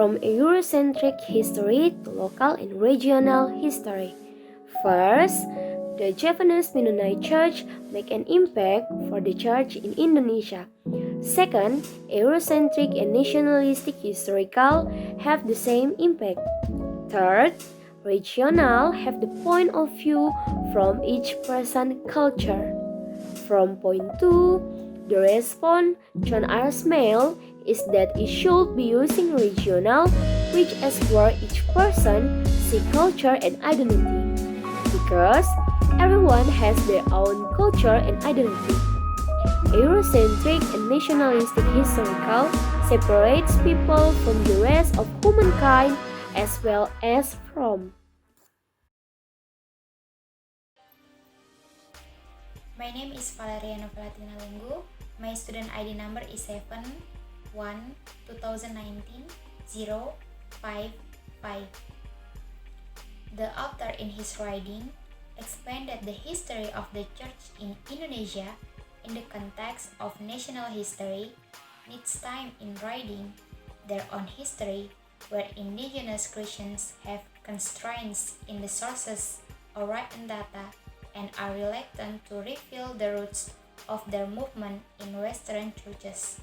from Eurocentric history to local and regional history. First, the Javanese Mennonite Church make an impact for the church in Indonesia. Second, Eurocentric and nationalistic historical have the same impact. Third, regional have the point of view from each present culture. From point 2, the response John R. Smale is that it should be using regional, which explore each person, see culture and identity. Because everyone has their own culture and identity. Eurocentric and nationalistic historical separates people from the rest of humankind as well as from. My name is Valeria Novelatina Lenggu. My student ID number is 7/1/2019-055. The author in his writing explained that the history of the church in Indonesia in the context of national history needs time in writing their own history, where indigenous Christians have constraints in the sources or written data and are reluctant to reveal the roots of their movement in Western churches.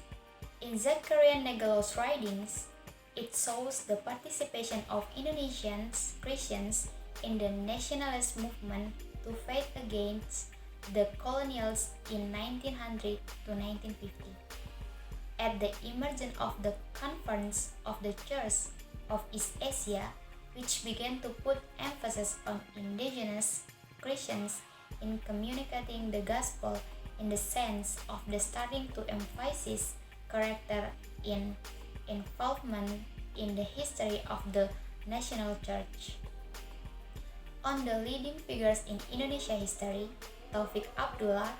In Zachariah Nagelow's writings, it shows the participation of Indonesian Christians in the nationalist movement to fight against the colonials in 1900 to 1950. At the emergence of the Conference of the Church of East Asia, which began to put emphasis on indigenous Christians in communicating the gospel in the sense of the starting to emphasize character in involvement in the history of the national church. On the leading figures in Indonesia history, Taufik Abdullah,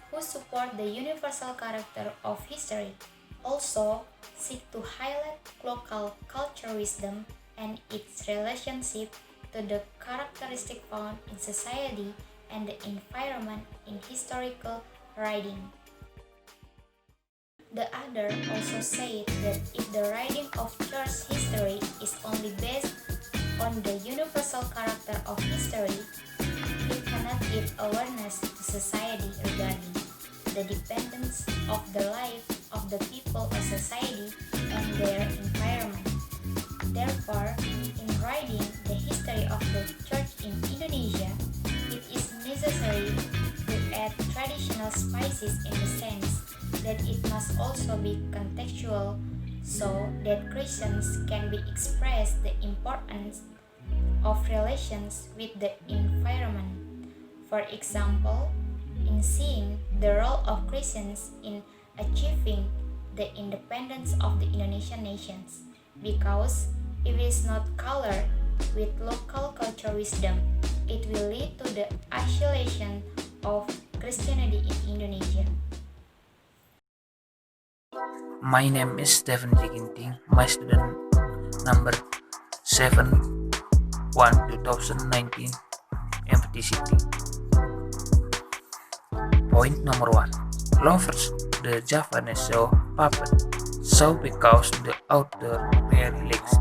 who support the universal character of history, also seek to highlight local culture wisdom and its relationship to the characteristic found in society and the environment in historical writing. The other also said that if the writing of church history is only based on the universal character of history, it cannot give awareness to society regarding the dependence of the life of the people of society and their environment. Therefore, in writing the history of the church in Indonesia, it is necessary to add traditional spices in the sense that it must also be contextual so that Christians can be expressed the importance of relations with the environment. For example, in seeing the role of Christians in achieving the independence of the Indonesian nations, because if it is not colored with local cultural wisdom, it will lead to the isolation of Christianity in Indonesia. My name is Stephen Jiginting. My student number 7/1/2019 MPTCT. Point number 1. Lovers the Javanese show puppet show because the author really likes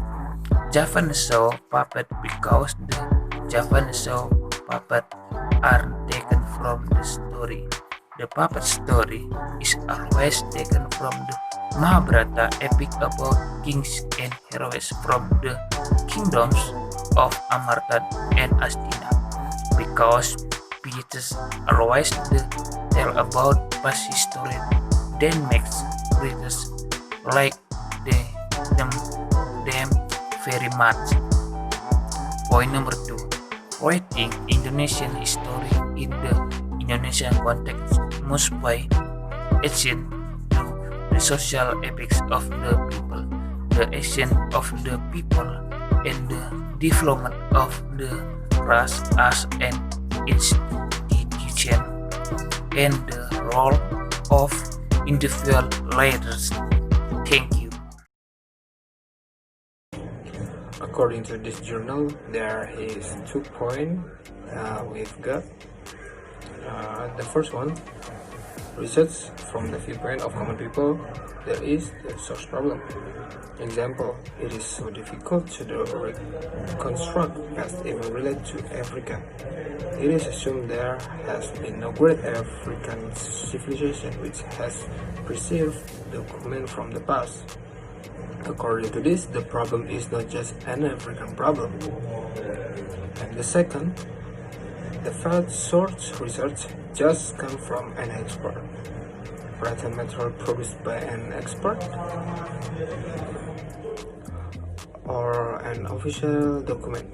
Javanese show puppet because the Javanese show puppet are taken from the story. The puppet story is always taken from the Mahabharata epic about kings and heroes from the kingdoms of Amarta and Astina, because pieces always tell about past history, then makes readers like them very much. Point number 2. Writing Indonesian history in the Indonesian context must by action to the social epics of the people, the action of the people, and the development of the race as an institution, and the role of individual leaders. Thank you. According to this journal, there is 2 points we've got. The first one, research from the viewpoint of common people, there is the source problem. Example, it is so difficult to reconstruct past events related to Africa. It is assumed there has been no great African civilization which has preserved documents from the past. According to this, the problem is not just an African problem. And the second, the fact source research just come from an expert. Written material produced by an expert or an official document.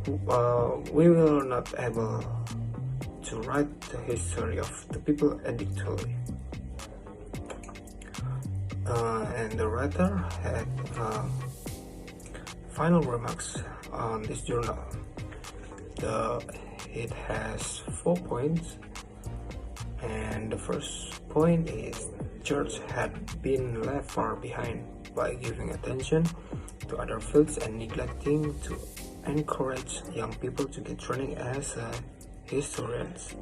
We will not able to write the history of the people adequately. And the writer had final remarks on this journal. It has 4 points, and the first point is church had been left far behind by giving attention to other fields and neglecting to encourage young people to get training as historians.